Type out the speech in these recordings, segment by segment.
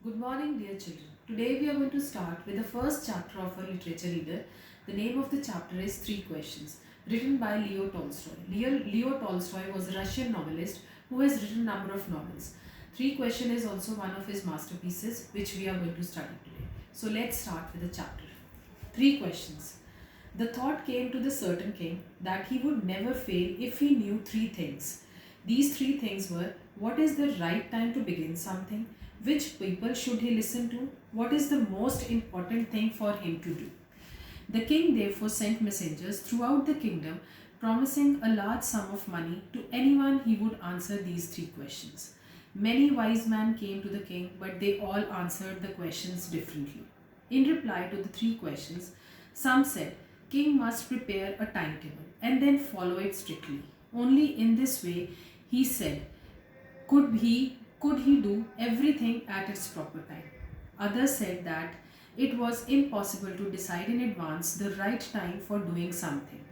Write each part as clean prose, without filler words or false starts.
Good morning, dear children. Today we are going to start with the first chapter of our literature reader. The name of the chapter is Three Questions, written by Leo Tolstoy. Leo Tolstoy was a Russian novelist who has written a number of novels. Three Questions is also one of his masterpieces, which we are going to study today. So let's start with the chapter. Three Questions. The thought came to the certain king that he would never fail if he knew three things. These three things were: what is the right time to begin something? Which people should he listen to? What is the most important thing for him to do? The king therefore sent messengers throughout the kingdom, promising a large sum of money to anyone he would answer these three questions. Many wise men came to the king, but they all answered the questions differently. In reply to the three questions, some said, King must prepare a timetable and then follow it strictly. Only in this way, he said, could he do everything at its proper time. Others said that it was impossible to decide in advance the right time for doing something.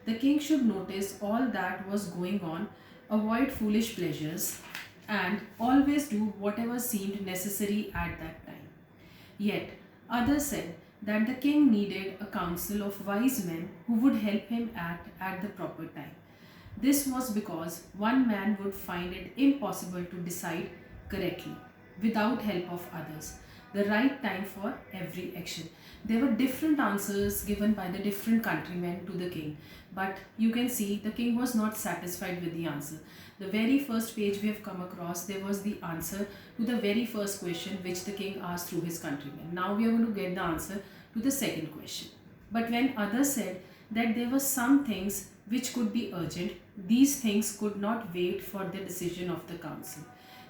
The king should notice all that was going on, avoid foolish pleasures, and always do whatever seemed necessary at that time. Yet, others said that the king needed a council of wise men who would help him act at the proper time. This was because one man would find it impossible to decide correctly without help of others the right time for every action. There were different answers given by the different countrymen to the king, but you can see the king was not satisfied with the answer. The very first page we have come across, there was the answer to the very first question which the king asked through his countrymen. Now we are going to get the answer to the second question. But when others said that there were some things which could be urgent, these things could not wait for the decision of the council.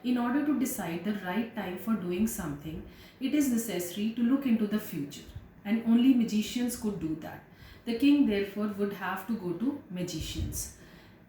In order to decide the right time for doing something, it is necessary to look into the future, and only magicians could do that. The king therefore would have to go to magicians.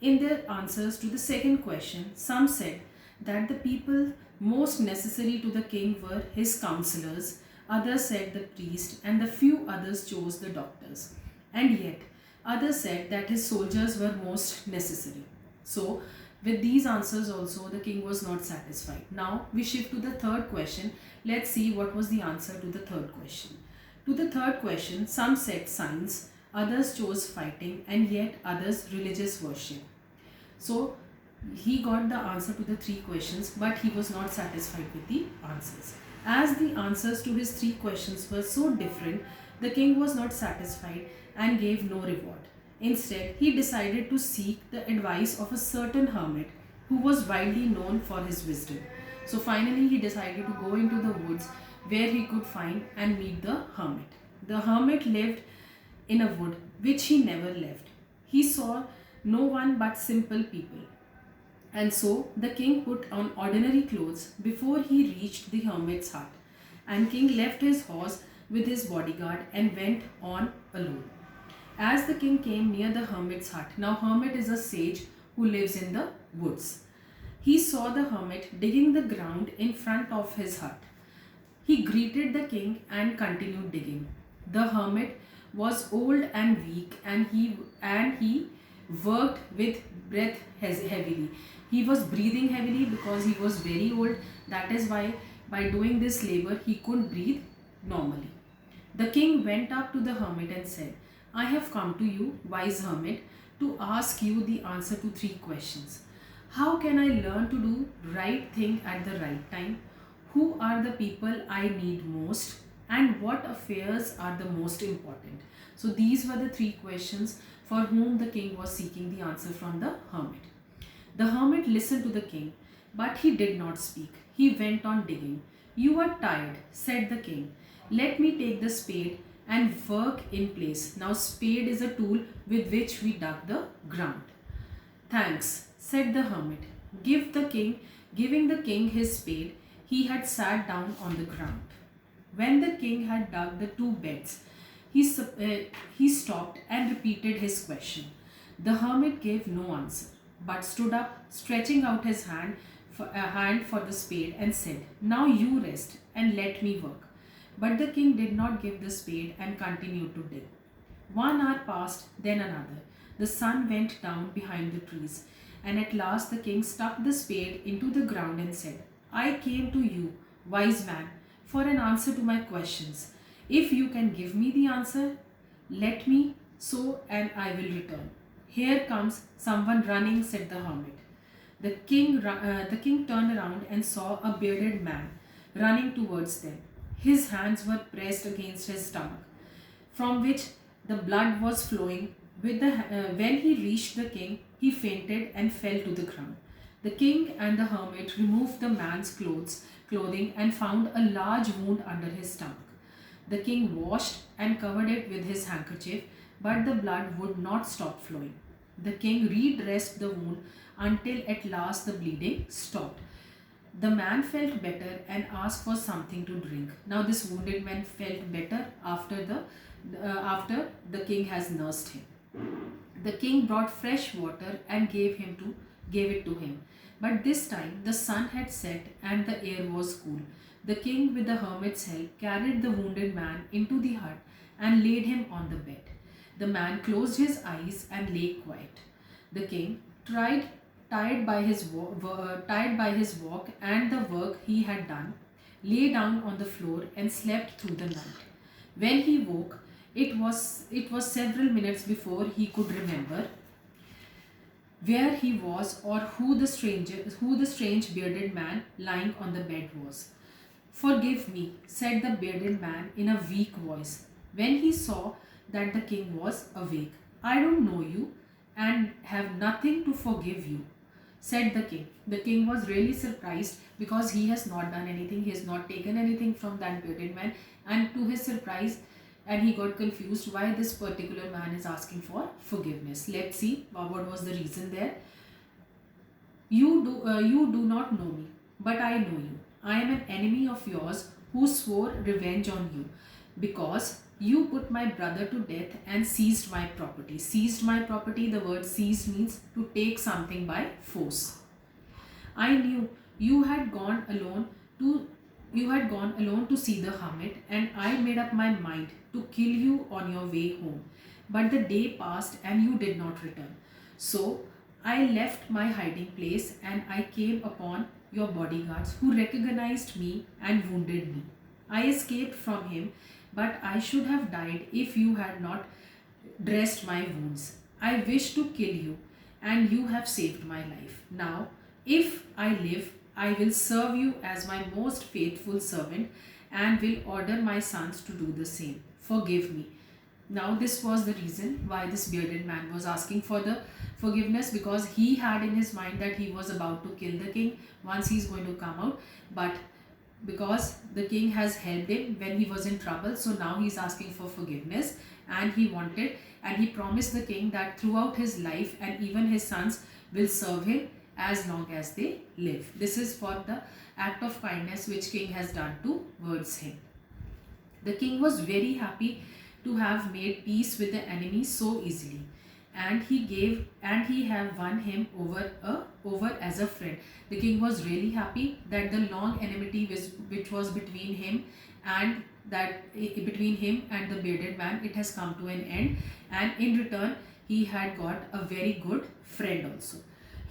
In their answers to the second question, some said that the people most necessary to the king were his counselors, others said the priest, and the few others chose the doctors. And yet, others said that his soldiers were most necessary. So, with these answers also, the king was not satisfied. Now, we shift to the third question. Let's see what was the answer to the third question. To the third question, some said science, others chose fighting, and yet others religious worship. So, he got the answer to the three questions, but he was not satisfied with the answers. As the answers to his three questions were so different, the king was not satisfied and gave no reward. Instead, he decided to seek the advice of a certain hermit who was widely known for his wisdom. So finally, he decided to go into the woods where he could find and meet the hermit. The hermit lived in a wood which he never left. He saw no one but simple people. And so the king put on ordinary clothes before he reached the hermit's hut. And king left his horse with his bodyguard and went on alone. As the king came near the hermit's hut, now hermit is a sage who lives in the woods. He saw the hermit digging the ground in front of his hut. He greeted the king and continued digging. The hermit was old and weak, and he worked with breath heavily. He was breathing heavily because he was very old. That is why by doing this labor he couldn't breathe normally. The king went up to the hermit and said, I have come to you, wise hermit, to ask you the answer to three questions. How can I learn to do right thing at the right time? Who are the people I need most? And what affairs are the most important? So these were the three questions for whom the king was seeking the answer from the hermit. The hermit listened to the king, but he did not speak. He went on digging. You are tired, said the king. Let me take the spade and work in place. Now, spade is a tool with which we dug the ground. Thanks, said the hermit. Giving the king his spade, he had sat down on the ground. When the king had dug the two beds, he stopped and repeated his question. The hermit gave no answer, but stood up, stretching out his hand for the spade, and said, Now you rest and let me work. But the king did not give the spade and continued to dig. 1 hour passed, then another. The sun went down behind the trees, and at last the king stuck the spade into the ground and said, I came to you, Wise man, for an answer to my questions. If you can give me the answer, let me so, and I will return. Here comes someone running, said the hermit. The king turned around and saw a bearded man running towards them. His hands were pressed against his stomach, from which the blood was flowing. When he reached the king, he fainted and fell to the ground. The king and the hermit removed the man's clothing and found a large wound under his stomach. The king washed and covered it with his handkerchief, but the blood would not stop flowing. The king redressed the wound until at last the bleeding stopped. The man felt better and asked for something to drink. Now this wounded man felt better after the king has nursed him. The king brought fresh water and gave it to him. But this time the sun had set and the air was cool. The king, with the hermit's help, carried the wounded man into the hut and laid him on the bed. The man closed his eyes and lay quiet. The king, tired by his walk and the work he had done, lay down on the floor and slept through the night. When he woke, it was several minutes before he could remember where he was or who the strange bearded man lying on the bed was. Forgive me, said the bearded man in a weak voice, when he saw that the king was awake. I don't know you and have nothing to forgive you, said the king. The king was really surprised because he has not done anything, he has not taken anything from that bearded man, and to his surprise, and he got confused why this particular man is asking for forgiveness. Let's see what was the reason there. You do not know me, but I know you. I am an enemy of yours who swore revenge on you because you put my brother to death and seized my property. Seized my property, the word seized means to take something by force. I knew you had gone alone to see the hermit, and I made up my mind to kill you on your way home. But the day passed and you did not return. So I left my hiding place and I came upon your bodyguards who recognized me and wounded me. I escaped from him, but I should have died if you had not dressed my wounds. I wish to kill you, and you have saved my life. Now, if I live, I will serve you as my most faithful servant and will order my sons to do the same. Forgive me. Now, this was the reason why this bearded man was asking for the forgiveness, because he had in his mind that he was about to kill the king once he's going to come out. But because the king has helped him when he was in trouble, so now he's asking for forgiveness, and he promised the king that throughout his life and even his sons will serve him as long as they live. This is for the act of kindness which king has done towards him. The king was very happy to have made peace with the enemy so easily, and he have won him over as a friend. The king was really happy that the long enmity which was between him and the bearded man, it has come to an end, and in return he had got a very good friend also.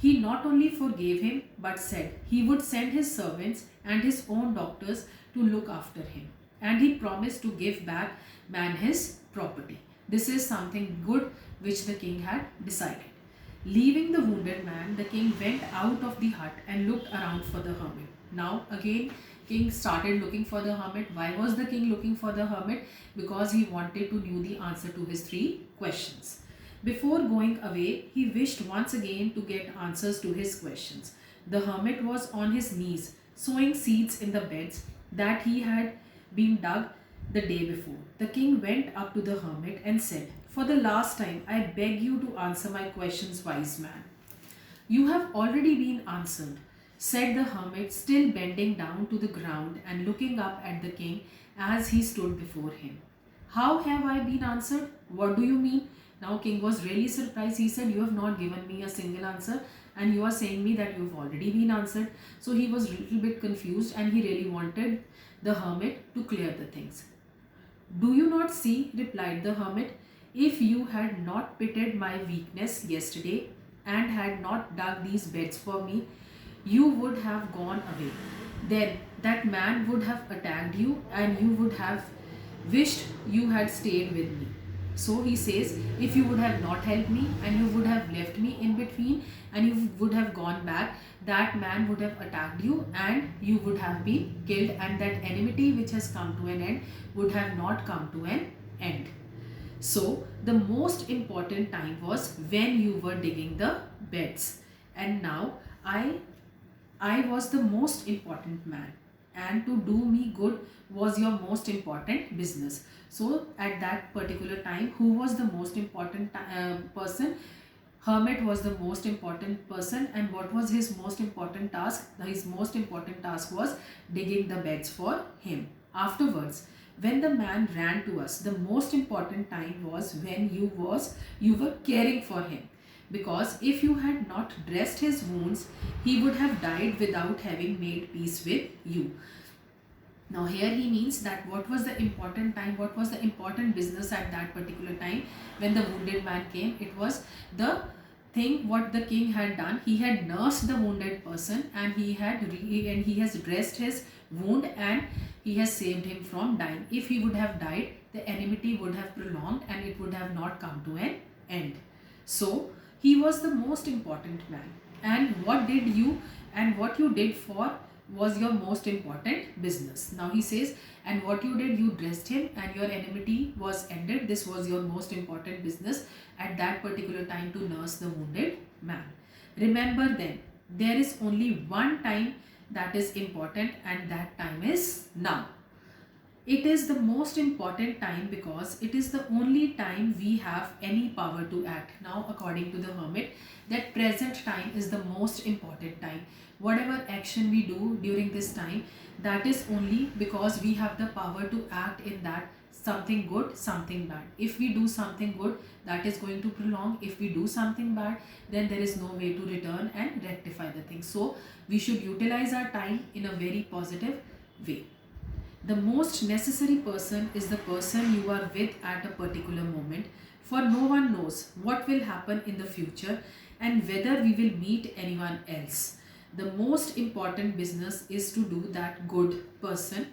He not only forgave him but said he would send his servants and his own doctors to look after him, and he promised to give back man his property. This is something good which the king had decided. Leaving the wounded man, the king went out of the hut and looked around for the hermit. Now again, king started looking for the hermit. Why was the king looking for the hermit? Because he wanted to know the answer to his 3 questions. Before going away, he wished once again to get answers to his questions. The hermit was on his knees, sowing seeds in the beds that he had been dug the day before. The king went up to the hermit and said, "For the last time, I beg you to answer my questions, wise man." "You have already been answered," said the hermit, still bending down to the ground and looking up at the king as he stood before him. "How have I been answered? What do you mean?" Now king was really surprised. He said, "You have not given me a single answer and you are saying me that you have already been answered." So he was a little bit confused and he really wanted the hermit to clear the things. "Do you not see," replied the hermit, "if you had not pitied my weakness yesterday and had not dug these beds for me, you would have gone away. Then that man would have attacked you and you would have wished you had stayed with me. So he says, if you would have not helped me and you would have left me in between and you would have gone back, that man would have attacked you and you would have been killed, and that enmity which has come to an end would have not come to an end. So the most important time was when you were digging the beds, and now I was the most important man, and to do me good was your most important business. So at that particular time, who was the most important person? Hermit was the most important person, and what was his most important task? His most important task was digging the beds for him. Afterwards, when the man ran to us, the most important time was when you were caring for him, because if you had not dressed his wounds, he would have died without having made peace with you. Now here he means that what was the important time, what was the important business at that particular time when the wounded man came? It was the thing what the king had done. He had nursed the wounded person, and he has dressed his wound, and he has saved him from dying. If he would have died, the enmity would have prolonged and it would have not come to an end. So he was the most important man, and what you did for was your most important business. Now he says, and what you did, you dressed him and your enmity was ended. This was your most important business at that particular time, to nurse the wounded man. Remember then, there is only one time that is important, and that time is now. It is the most important time because it is the only time we have any power to act. Now, according to the hermit, that present time is the most important time. Whatever action we do during this time, that is only because we have the power to act in that, something good, something bad. If we do something good, that is going to prolong. If we do something bad, then there is no way to return and rectify the thing. So we should utilize our time in a very positive way. The most necessary person is the person you are with at a particular moment, for no one knows what will happen in the future and whether we will meet anyone else. The most important business is to do that good person,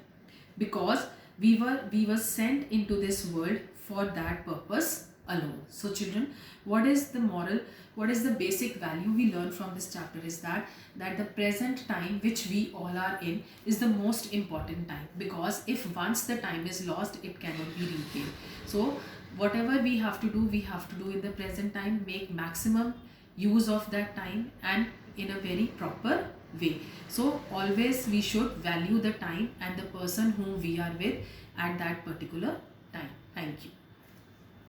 because we were sent into this world for that purpose alone. So children, what is the moral, what is the basic value we learn from this chapter is that the present time which we all are in is the most important time, because if once the time is lost, it cannot be regained. So whatever we have to do in the present time, make maximum use of that time and in a very proper way. So always we should value the time and the person whom we are with at that particular time. Thank you.